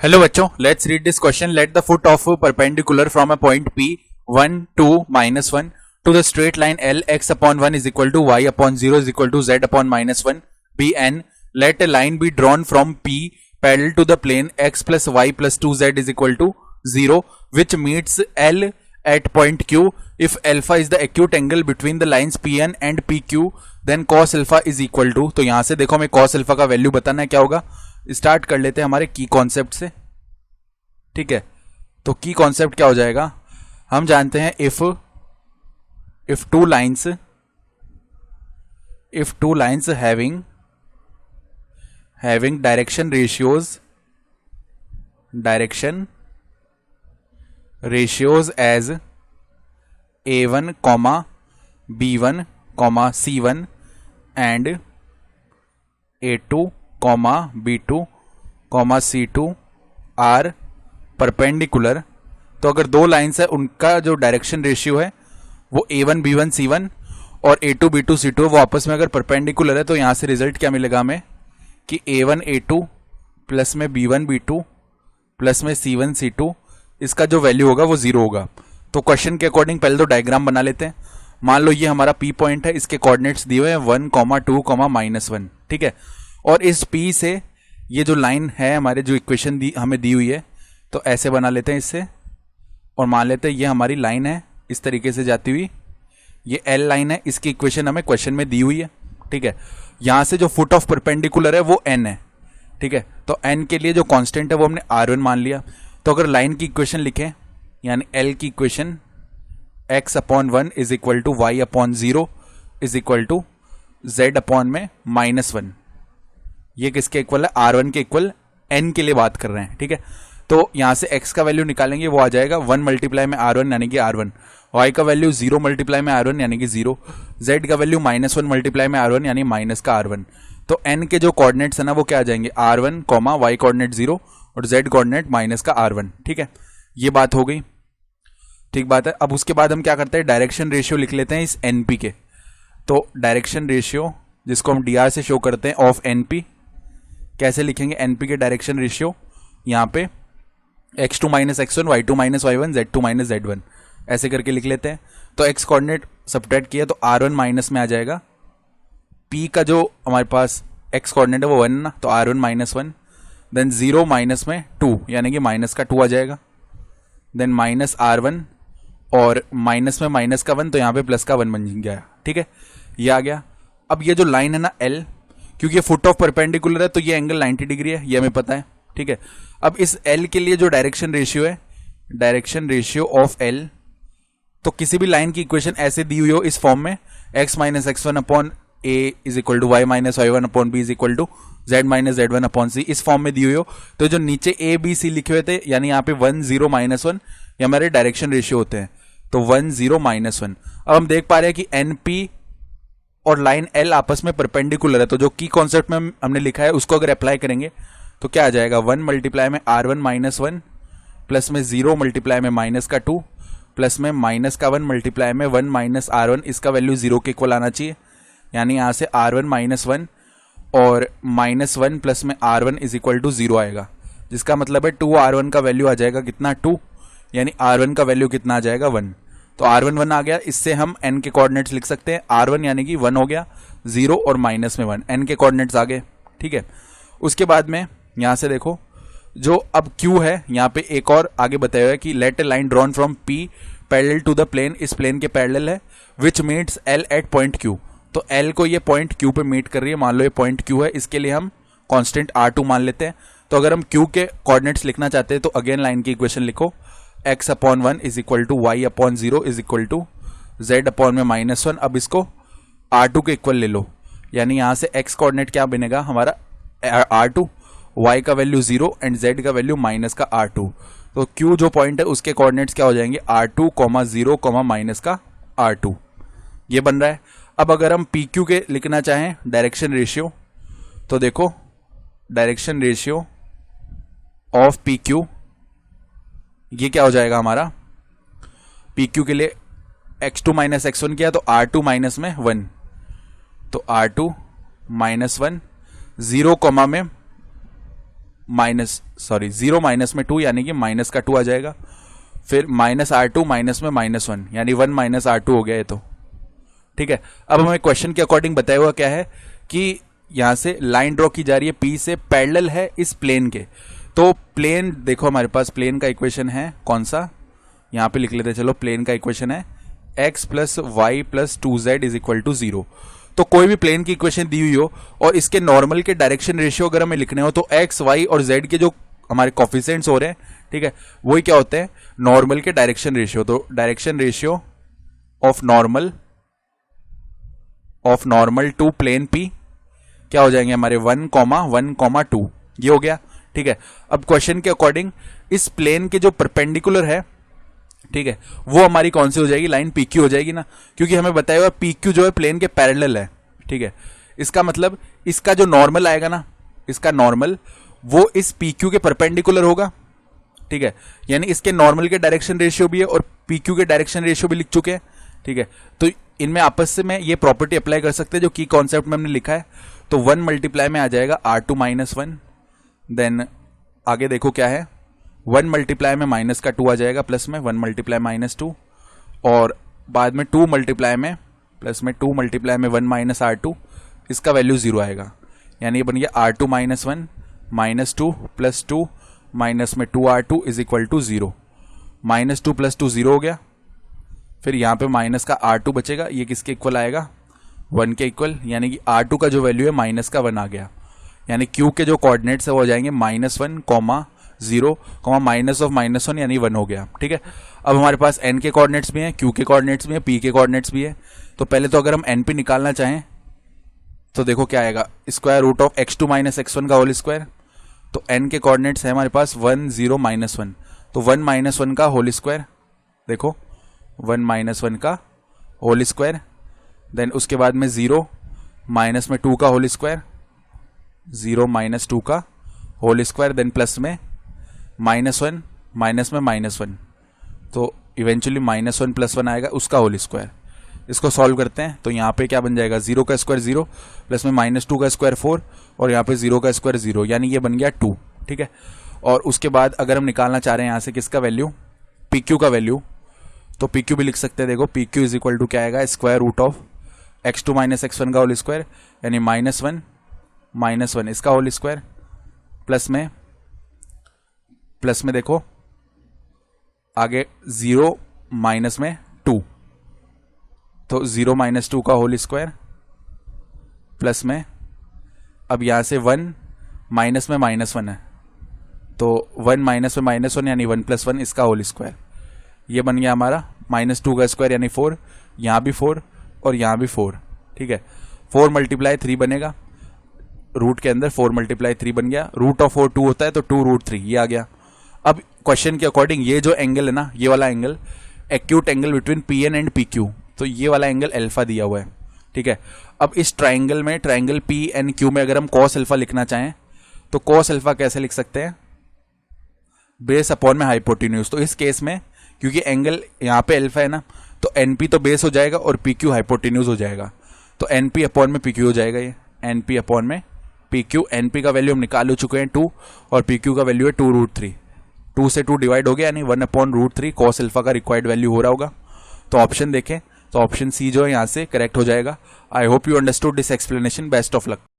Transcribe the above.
Hello बच्चों, let's read this question. Let the foot of a perpendicular from a point P 1, 2, minus 1 to the straight line L x upon 1 is equal to y upon 0 is equal to z upon minus 1 be n. Let a line be drawn from P parallel to the plane x plus y plus 2z is equal to 0 which meets L at point Q. If alpha is the acute angle between the lines Pn and PQ then cos alpha is equal to. तो यहां से देखो हमें cos alpha का value बताना है क्या होगा. स्टार्ट कर लेते हैं हमारे की कॉन्सेप्ट से. ठीक है, तो की कॉन्सेप्ट क्या हो जाएगा. हम जानते हैं if two lines having direction ratios as a1, b1, c1 and a2, b2, c2 are perpendicular. तो अगर दो लाइंस है उनका जो डायरेक्शन रेशियो है वो a1, b1, c1 और a2, b2, c2 वो आपस में अगर परपेंडिकुलर है तो यहां से रिजल्ट क्या मिलेगा हमें कि a1, a2 प्लस में b1, b2 प्लस में c1, c2 इसका जो वैल्यू होगा वो 0 होगा. तो क्वेश्चन के अकॉर्डिंग पहले तो डायग्राम बना लेते हैं. मान लो ये हमारा P पॉइंट है, इसके कोऑर्डिनेट्स दिए हुए हैं 1, 2, -1. ठीक है, और इस P से ये जो लाइन है हमारे जो इक्वेशन हमें दी हुई है तो ऐसे बना लेते हैं इससे. और मान लेते हैं ये हमारी लाइन है इस तरीके से जाती हुई, ये L लाइन है, इसकी इक्वेशन हमें क्वेश्चन में दी हुई है. ठीक है, यहां से जो फुट ऑफ परपेंडिकुलर है वो n है. ठीक है, तो n के लिए जो कांस्टेंट है वो हमने r1 मान लिया. तो अगर लाइन की इक्वेशन लिखें यानी L की equation x upon 1 is equal to y upon 0 is equal to z upon में -1. ये किसके इक्वल है, r1 के इक्वल. n के लिए बात कर रहे हैं. ठीक है, तो यहां से x का वैल्यू निकालेंगे वो आ जाएगा 1 मल्टीप्लाई में r1 यानी कि r1, y का वैल्यू 0 मल्टीप्लाई में r1 यानी कि 0, z का वैल्यू -1 मल्टीप्लाई में r1 यानी माइनस का r1. तो n के जो कोऑर्डिनेट्स है ना वो क्या आ जाएंगे r1, y कोऑर्डिनेट 0 और z कोऑर्डिनेट माइनस का r1. ठीक है, ये बात हो गई. ठीक बात है. अब उसके बाद हम क्या करते हैं, डायरेक्शन रेशियो लिख लेते हैं इस np के. तो डायरेक्शन रेशियो जिसको हम dr से शो करते हैं ऑफ np, कैसे लिखेंगे np के डायरेक्शन रेशियो, यहाँ पे x2 - x1, y2 - y1, z2 - z1 ऐसे करके लिख लेते हैं. तो x कोऑर्डिनेट सब्ट्रैक्ट किया तो r1 माइनस में आ जाएगा. p का जो हमारे पास x कोऑर्डिनेट है वो 1 ना, तो r1 -1, देन 0 माइनस में 2 यानी कि माइनस का 2 आ जाएगा, देन माइनस r1 और माइनस में माइनस का 1 तो यहाँ पे प्लस का 1 बन गया. ठीक है, ये आ गया. अब ये जो लाइन है ना L, क्योंकि ये फुट ऑफ परपेंडिकुलर है तो ये एंगल 90 डिग्री है, ये हमें पता है. ठीक है, अब इस L के लिए जो डायरेक्शन रेशियो है, डायरेक्शन रेशियो ऑफ L, तो किसी भी लाइन की इक्वेशन ऐसे दी हुई हो इस फॉर्म में x - x1 upon a is equal to y - y1 upon b is equal to z - z1 upon c, इस फॉर्म में दी हुई हो, तो जो नीचे a b c लिखे हुए थे यानी यहाँ पे 1, 0, -1 ये हमारे डायरेक्शन रेशियो होते हैं. तो 1, 0, -1. अब हम देख पा रहे हैं कि np और लाइन L आपस में परपेंडिकुलर है, तो जो की कॉन्सेप्ट में हमने लिखा है उसको अगर अप्लाई करेंगे तो क्या आ जाएगा 1 मल्टीप्लाई में r1 -1 प्लस में 0 मल्टीप्लाई में माइनस का 2 प्लस में माइनस का 1 मल्टीप्लाई में 1 माइनस r1, इसका वैल्यू 0 के इक्वल आना चाहिए. यानी यहाँ से r1 -1 और -1 प्लस में r1 इज इक्वल टू 0 आएगा, जिसका मतलब है 2r1 का वैल्यू आ जाएगा कितना 2, यानी r1 का वैल्यू कितना आ जाएगा 1. तो r1 1 आ गया. इससे हम n के कोऑर्डिनेट्स लिख सकते हैं. r1 यानी कि 1 हो गया, 0 और माइनस में 1, n के कोऑर्डिनेट्स आ गए. ठीक है, उसके बाद में यहाँ से देखो जो अब q है, यहाँ पे एक और आगे बताया हुआ है कि let a line drawn from p parallel to the plane, इस प्लेन के पैरेलल है, which meets l at point q. तो l को ये पॉइंट q पे मीट कर रही है. मान लो ये पॉइंट q है, इसके लिए हम कांस्टेंट r2 मान लेते हैं. तो अगर हम q के कोऑर्डिनेट्स लिखना चाहते हैं तो अगेन लाइन की इक्वेशन लिखो, x upon 1 is equal to y upon 0 is equal to z upon में -1. अब इसको r2 के इक्वल ले लो, यानी यहाँ से x कोऑर्डिनेट क्या बनेगा हमारा r2, y का वैल्यू 0 एंड z का वैल्यू माइनस का r2. तो q जो पॉइंट है उसके कोऑर्डिनेट्स क्या हो जाएंगे r2, 0, माइनस का r2. ये बन रहा है. अब अगर हम pq के लिखना चाहें डायरेक्शन रेशियो, तो देखो डायरेक्शन रेशियो ऑफ pq, ये क्या हो जाएगा हमारा, pq के लिए x2 - x1 किया तो r2 माइनस में 1, तो r2 -1 0 कॉमा में जीरो माइनस में 2 यानी कि माइनस का 2 आ जाएगा। फिर माइनस R2 माइनस में -1 यानी 1 माइनस R2 हो गया ये तो, ठीक है। अब हमें क्वेश्चन के अकॉर्डिंग बताया हुआ क्या है कि यहां से लाइन ड्रॉ की जा रही है, P से पैरेलल है इस प्लेन के। तो प्लेन देखो हमारे पास प्लेन का इक्वेशन है कौन सा, यहां पे लिख लेते हैं चलो। प्लेन का इक्वेशन है x plus Y plus 2z is equal to 0। तो कोई भी प्लेन की इक्वेशन दी हुई हो और इसके नॉर्मल के डायरेक्शन रेशियो अगर हमें लिखने हो तो x, y और z के जो हमारे कोफिशिएंट्स हो रहे हैं, ठीक है, वही क्या होते हैं, नॉर्मल के डायरेक्शन रेशियो। तो direction ratio of normal to plane P क्या हो जाएंगे हमारे 1,1,2 ये हो गया, ठीक है। अब क्वेश्चन के अकॉर्डिंग इस प्लेन के जो परपेंडिकुलर है, ठीक है, वो हमारी कौन सी हो जाएगी, लाइन PQ हो जाएगी ना, क्योंकि हमें बताया हुआ PQ जो है प्लेन के पैरेलल है, ठीक है। इसका मतलब इसका जो नॉर्मल आएगा ना, इसका नॉर्मल वो इस PQ के परपेंडिकुलर होगा, ठीक है। यानी इसके नॉर्मल के डायरेक्शन रेशियो भी है और PQ के डायरेक्शन रेशियो भी लिख चुके हैं, ठीक है। तो इनमें आपस से में ये प्रॉपर्टी अप्लाई कर सकते हैं जो की कॉन्सेप्ट में हमने लिखा है। तो 1 मल्टीप्लाई में आ जाएगा R2 माइनस 1, देन आगे देखो क्या है, 1 मल्टीप्लाई में माइनस का 2 आ जाएगा, प्लस में 1 मल्टीप्लाई -2, और बाद में 2 मल्टीप्लाई में प्लस में 2 मल्टीप्लाई में 1 माइनस R2, इसका वैल्यू 0 आएगा। यानी ये बन गया R2 माइनस 1 -2 प्लस 2 माइनस में 2R2 is equal to 0। -2 plus 2 0 हो गया। फिर यहाँ पे माइनस का R2 बचेगा, ये किसके इक्वल आएगा, 1 के इक्वल, यानी कि R2 का जो वैल्यू है माइनस का 1 आ गया। यानी Q के जो कोऑर्डिनेट्स है वो हो जाएंगे -1, -0, माइनस ऑफ -1 यानी 1 हो गया, ठीक है। अब हमारे पास n के कोऑर्डिनेट्स भी हैं, Q के कोऑर्डिनेट्स भी हैं, P के कोऑर्डिनेट्स भी हैं। तो पहले तो अगर हम n p निकालना चाहें तो देखो क्या आएगा, square root of x2 minus x1 का होल स्क्वायर। तो n के कोऑर्डिनेट्स है हमारे पास 1, 0, -1, तो 1 - 1 का होल स्क्वायर, देखो 1 - 1 का होल स्क्वायर, देन उसके बाद में 0 माइनस में 2 का होल स्क्वायर, 0 - 2 का होल स्क्वायर, देन प्लस में -1 माइनस में -1, तो इवेंचुअली -1 + 1 आएगा उसका होल स्क्वायर। इसको सॉल्व करते हैं तो यहाँ पे क्या बन जाएगा, 0 का स्क्वायर 0 प्लस में -2 का स्क्वायर 4 और यहाँ पे 0 का स्क्वायर 0, यानी ये बन गया 2, ठीक है। और उसके बाद अगर हम निकालना चाह रहे हैं यहाँ से किसका वैल्यू, PQ का वैल्यू, तो PQ भी लिख सकते हैं। देखो PQ इज इक्वल टू क्या आएगा, square root of x2 minus x1 का होल स्क्वायर, यानी -1 इसका होल स्क्वायर, प्लस में देखो आगे 0 माइनस में 2, तो 0 - 2 का होल स्क्वायर, प्लस में अब यहां से 1 माइनस में -1 है, तो 1 माइनस में -1 यानी 1 + 1 इसका होल स्क्वायर। ये बन गया हमारा -2 का स्क्वायर यानी 4, यहां भी 4 और यहां भी 4, ठीक है। 4 × 3 बनेगा, रूट के अंदर 4 × 3 बन गया, रूट ऑफ 4 2 होता है तो 2√3 ये आ गया। अब क्वेश्चन के अकॉर्डिंग ये जो एंगल है ना, ये वाला angle, acute angle between PN and PQ, तो ये वाला एंगल अल्फा दिया हुआ है, ठीक है। अब इस ट्राइंगल में, ट्राइंगल PNQ में अगर हम cos अल्फा लिखना चाहें तो cos अल्फा कैसे लिख सकते हैं, बेस अपॉन में हाइपोटेन्यूज। तो इस केस में क्योंकि एंगल यहाँ पे अल्फा है ना, तो NP तो बेस हो जाएगा और PQ हाइपोटेन्यूज हो जाएगा, तो NP अपॉन में PQ हो जाएगा, ये NP अपॉन में PQ। NP का वैल्यू हम निकाल चुके हैं 2 और PQ का वैल्यू है 2√3, 2 से 2 डिवाइड हो गया यानी 1/√3 cos अल्फा का रिक्वायर्ड वैल्यू हो रहा होगा। तो ऑप्शन देखें तो ऑप्शन सी जो है यहाँ से करेक्ट हो जाएगा। I hope you understood this explanation, best of luck.